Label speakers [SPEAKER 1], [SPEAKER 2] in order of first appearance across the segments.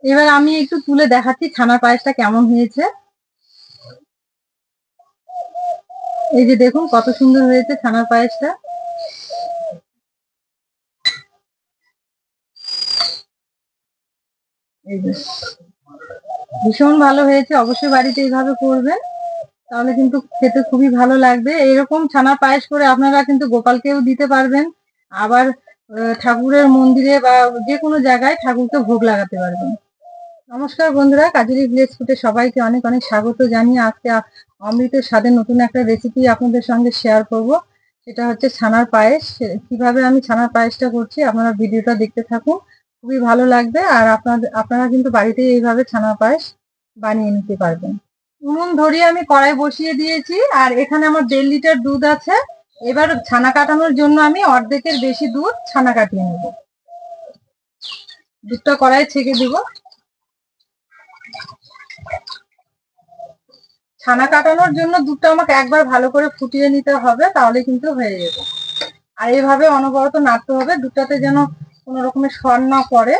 [SPEAKER 1] এবার আমি একটু তুলে দেখাচ্ছি ছানার পায়েসটা কেমন হয়েছে। এই যে দেখুন কত সুন্দর হয়েছে ছানার পায়েসটা। এই যে ভীষণ ভালো হয়েছে, অবশ্যই বাড়িতে এইভাবে করবেন, তাহলে কিন্তু খেতে খুবই ভালো লাগবে। এরকম ছানার পায়েস করে আপনারা কিন্তু গোপালকেও দিতে পারবেন, আবার ঠাকুরের মন্দিরে বা যে কোনো জায়গায় ঠাকুরকে ভোগ লাগাতে পারবেন। নমস্কার বন্ধুরা, কাজুরি ভিলেজ ফুডে সবাইকে অনেক অনেক স্বাগত জানিয়ে আজকে অমৃতের স্বাদে নতুন একটা রেসিপি আপনাদের সঙ্গে শেয়ার করব। সেটা হচ্ছে ছানার পায়েস। কিভাবে আমি ছানার পায়েসটা করছি আপনারা ভিডিওটা দেখতে থাকুন, খুবই ভালো লাগবে। আর আপনারা কিন্তু বাড়িতেই এইভাবে ছানার পায়েস বানিয়ে নিতে পারবেন। উনুন ধরিয়ে আমি কড়াই বসিয়ে দিয়েছি, আর এখানে আমার 1.5 লিটার দুধ আছে। এবার ছানা কাটানোর জন্য আমি অর্ধেকের বেশি দুধ ছানা কাটিয়ে নেব। দুধটা কড়াইয়ে ছেঁকে দিব। ছানা কাটানোর জন্য দুধটা আমাকে একবার ভালো করে ফুটিয়ে নিতে হবে, তাহলে কিন্তু হয়ে যাবে। আর এইভাবে অনবরত নাড়তে হবে, দুধটাতে যেন কোনো রকমের সর না পড়ে।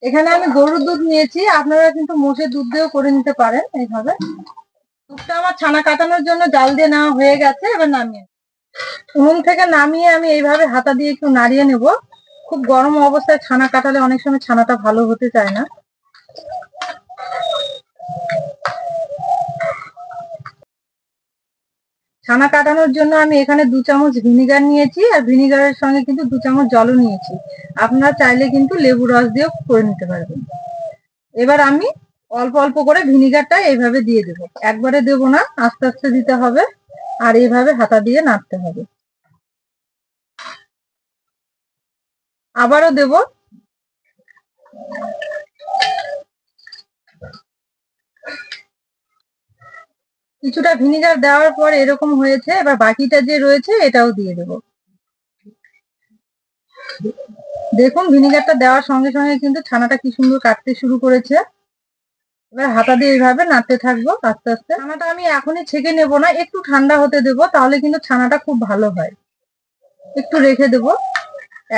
[SPEAKER 1] এখানে আমি গরুর দুধ নিয়েছি, আপনারা কিন্তু মোষের দুধ দিয়েও করে নিতে পারেন এইভাবে। দুধটা আমার ছানা কাটানোর জন্য জাল দিয়ে নেওয়া হয়ে গেছে, এবার নামিয়ে উনুন থেকে নামিয়ে আমি এইভাবে হাতা দিয়ে একটু নাড়িয়ে নেব। খুব গরম অবস্থায় ছানা কাটালে অনেক সময় ছানাটা ভালো হতে চায় না। ছানা কাটানোর জন্য আমি এখানে 2 চামচ ভিনিগার নিয়েছি, আর ভিনিগারের সঙ্গে কিন্তু 2 চামচ জলও নিয়েছি। আপনারা চাইলে কিন্তু লেবু রস দিয়েও করে নিতে পারবেন। এবার আমি অল্প অল্প করে ভিনিগারটা এইভাবে দিয়ে দেবো, একবারে দেব না, আস্তে আস্তে দিতে হবে। আর এইভাবে হাতা দিয়ে নাড়তে হবে। আবারও দেব। কিছুটা ভিনিগার দেওয়ার পর এরকম হয়েছে, এবার বাকিটা যে রয়েছে এটাও দিয়ে দেব। দেখুন ভিনিগারটা দেওয়ার সঙ্গে সঙ্গে কিন্তু ছানাটা কি সুন্দর কাটতে শুরু করেছে। এবার হাতা দিয়ে এইভাবে নাড়তে থাকবো আস্তে আস্তে। ছানাটা আমি এখনই ছেঁকে নেব না, একটু ঠান্ডা হতে দেবো, তাহলে কিন্তু ছানাটা খুব ভালো হয়। একটু রেখে দেবো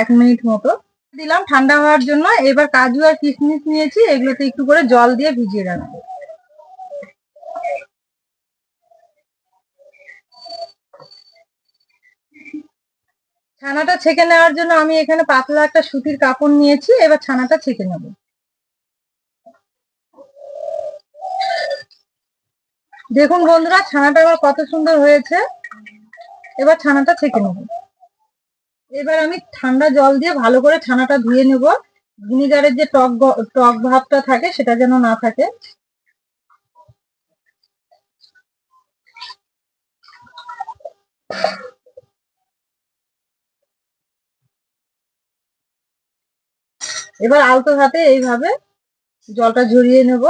[SPEAKER 1] 1 মিনিট মতো। দিলাম ঠান্ডা হওয়ার জন্য। এবার কাজু আর কিশমিশ নিয়েছি, এগুলোতে একটু করে জল দিয়ে ভিজিয়ে রাখবো। ছানাটা ছেঁকে নেওয়ার জন্য আমি এখানে পাতলা একটা সুতির কাপড় নিয়েছি, এবার ছানাটা ছেঁকে নেব। দেখুন বন্ধুরা, ছানাটা আমার কত সুন্দর হয়েছে। এবার ছানাটা ছেঁকে নেব। এবার আমি ঠান্ডা জল দিয়ে ভালো করে ছানাটা ধুয়ে নেব। ভিনিগারের যে টক ভাবটা থাকে সেটা যেন না থাকে। এবার আলতো হাতে এইভাবে জলটা ঝরিয়ে নেব।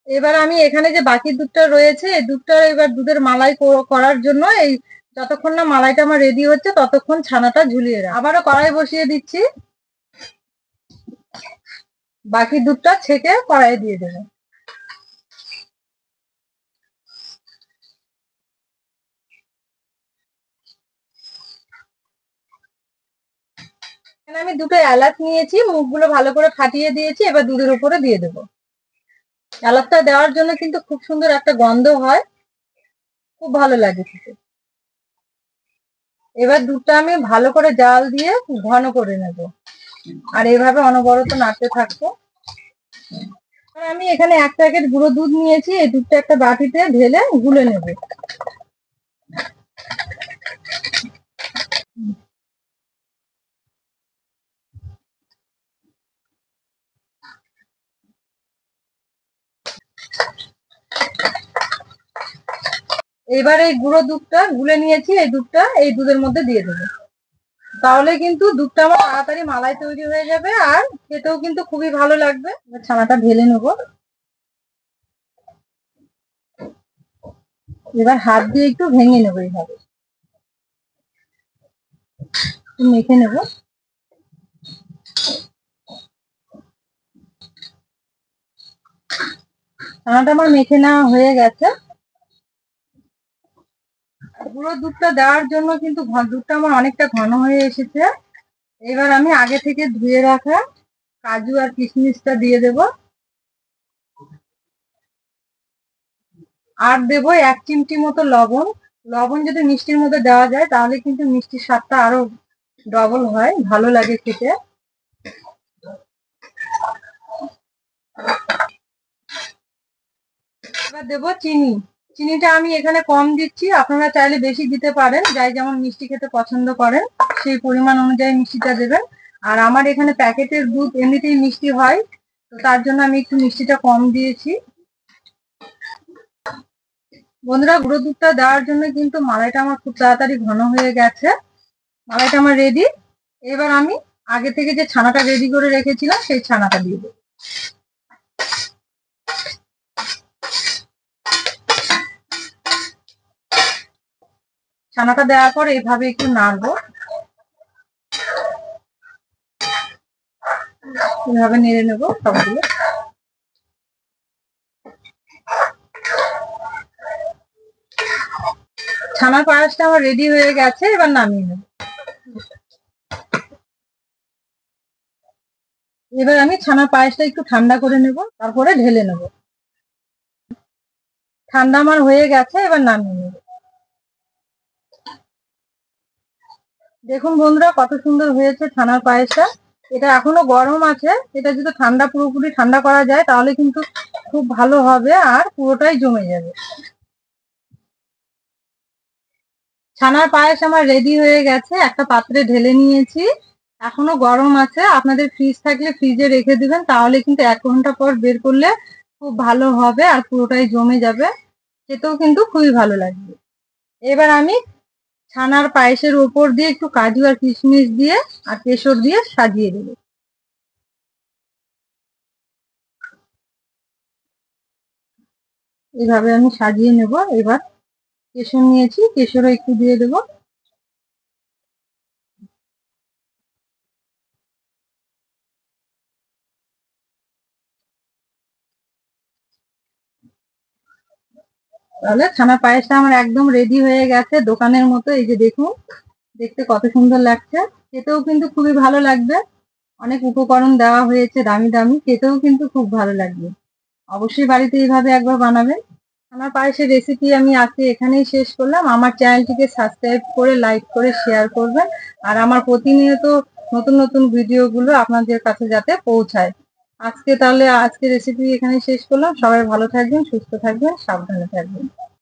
[SPEAKER 1] এবার আমি এখানে যে বাকি দুধটা রয়েছে, এই দুধটা এবার দুধের মালাই করার জন্য এই যতক্ষণ না মালাইটা আমার রেডি হচ্ছে ততক্ষণ ছানাটা ঝুলিয়ে রাখ। আবারও কড়াই বসিয়ে দিচ্ছি, বাকি দুধটা ছেঁকে কড়াইয়ে দিয়ে দেবো। এখানে আমি 2টো এলাচ নিয়েছি, মুখগুলো ভালো করে ফাটিয়ে দিয়েছি, এবার দুধের উপরে দিয়ে দেবো। এলাচটা দেওয়ার জন্য কিন্তু খুব সুন্দর একটা গন্ধ হয়, খুব ভালো লাগে খেতে। এবার দুধটা আমি ভালো করে জাল দিয়ে ঘন করে নেব, আর এইভাবে অনবরত নাড়তে থাকবো। আর আমি এখানে 1 প্যাকেট গুঁড়ো দুধ নিয়েছি, এই দুধটা একটা বাটিতে ঢেলে গুলে নেব। এবার এই গুঁড়ো দুধটা গুলে নিয়েছি, এই দুধটা এই দুধের মধ্যে দিয়ে দেবো। তাহলে কিন্তু দুধটা আমার তাড়াতাড়ি মালাই তৈরি হয়ে যাবে, আর খেতেও কিন্তু খুবই ভালো লাগবে। এবার ছানাটা ঢেলে নেবো। এবার হাত দিয়ে একটু ভেঙে নেবো, এইভাবে মেখে নেব। ছানাটা আমার মেখে নেওয়া হয়ে গেছে। গুঁড়ো দুধটা দেওয়ার জন্য কিন্তু দুধটা আমার অনেকটা ঘন হয়ে এসেছে। এবার আমি আগে থেকে ধুয়ে রাখা কাজু আর কিশমিশটা দিয়ে দেব, আর দেব 1 চিমটি মতো লবণ। লবণ যদি মিষ্টির মধ্যে দেওয়া যায় তাহলে কিন্তু মিষ্টির স্বাদটা আরো ডবল হয়, ভালো লাগে খেতে। এবার দেবো চিনি। চিনিটা আমি এখানে কম দিচ্ছি, আপনারা চাইলে বেশি দিতে পারেন, যাই যেমন মিষ্টি খেতে পছন্দ করেন সেই পরিমাণ অনুযায়ী মিষ্টিটা দেবেন। আর আমার এখানে প্যাকেটের দুধ এমনিতেই মিষ্টি হয়, তো তার জন্য আমি একটু মিষ্টিটা কম দিয়েছি। বন্ধুরা, গুঁড়ো দুধটা দেওয়ার জন্য কিন্তু মালাইটা আমার খুব তাড়াতাড়ি ঘন হয়ে গেছে। মালাইটা আমার রেডি। এবার আমি আগে থেকে যে ছানাটা রেডি করে রেখেছিলাম সেই ছানাটা দিয়ে দেবো। ছানাটা দেওয়ার পর এইভাবে একটু নাড়বো, এভাবে নেড়ে নেবো সবগুলো। ছানার পায়েসটা আমার রেডি হয়ে গেছে, এবার নামিয়ে নেব। এবার আমি ছানার পায়েসটা একটু ঠান্ডা করে নেব, তারপরে ঢেলে নেব। ঠান্ডা আমার হয়ে গেছে, এবার নামিয়ে নেব। দেখুন বন্ধুরা, কত সুন্দর হয়েছে ছানার পায়েসটা। এটা এখনো গরম আছে, এটা যদি ঠান্ডা পুরোপুরি ঠান্ডা করা যায় তাহলে কিন্তু খুব ভালো হবে আর পুরোটাই জমে যাবে। ছানার পায়েস আমার রেডি হয়ে গেছে, একটা পাত্রে ঢেলে নিয়েছি। এখনো গরম আছে, আপনাদের ফ্রিজ থাকলে ফ্রিজে রেখে দিবেন, তাহলে কিন্তু 1 ঘন্টা পর বের করলে খুব ভালো হবে আর পুরোটাই জমে যাবে, খেতেও কিন্তু খুবই ভালো লাগবে। এবার আমি ছানার পায়েসের উপর দিয়ে একটু কাজু আর কিশমিশ দিয়ে আর কেশর দিয়ে সাজিয়ে দেবো। এইভাবে আমি সাজিয়ে নেব। এবার কেশর নিয়েছি, কেশরও একটু দিয়ে দেবো। তাহলে ছানার পায়েসটা আমার একদম রেডি হয়ে গেছে, দোকানের মতো। এই যে দেখুন, দেখতে কত সুন্দর লাগছে, খেতেও কিন্তু খুবই ভালো লাগবে। অনেক উপকরণ দেওয়া হয়েছে দামি দামি, খেতেও কিন্তু খুব ভালো লাগবে। অবশ্যই বাড়িতে এইভাবে একবার বানাবেন। আমার পায়েসের রেসিপি আমি আজকে এখানেই শেষ করলাম। আমার চ্যানেলটিকে সাবস্ক্রাইব করে, লাইক করে, শেয়ার করবেন। আর আমার প্রতিনিয়ত নতুন নতুন ভিডিওগুলো আপনাদের কাছে যাতে পৌঁছায়। আজকে তাহলে আজকে রেসিপি এখানেই শেষ করলাম। সবাই ভালো থাকবেন, সুস্থ থাকবেন, সাবধানে থাকবেন।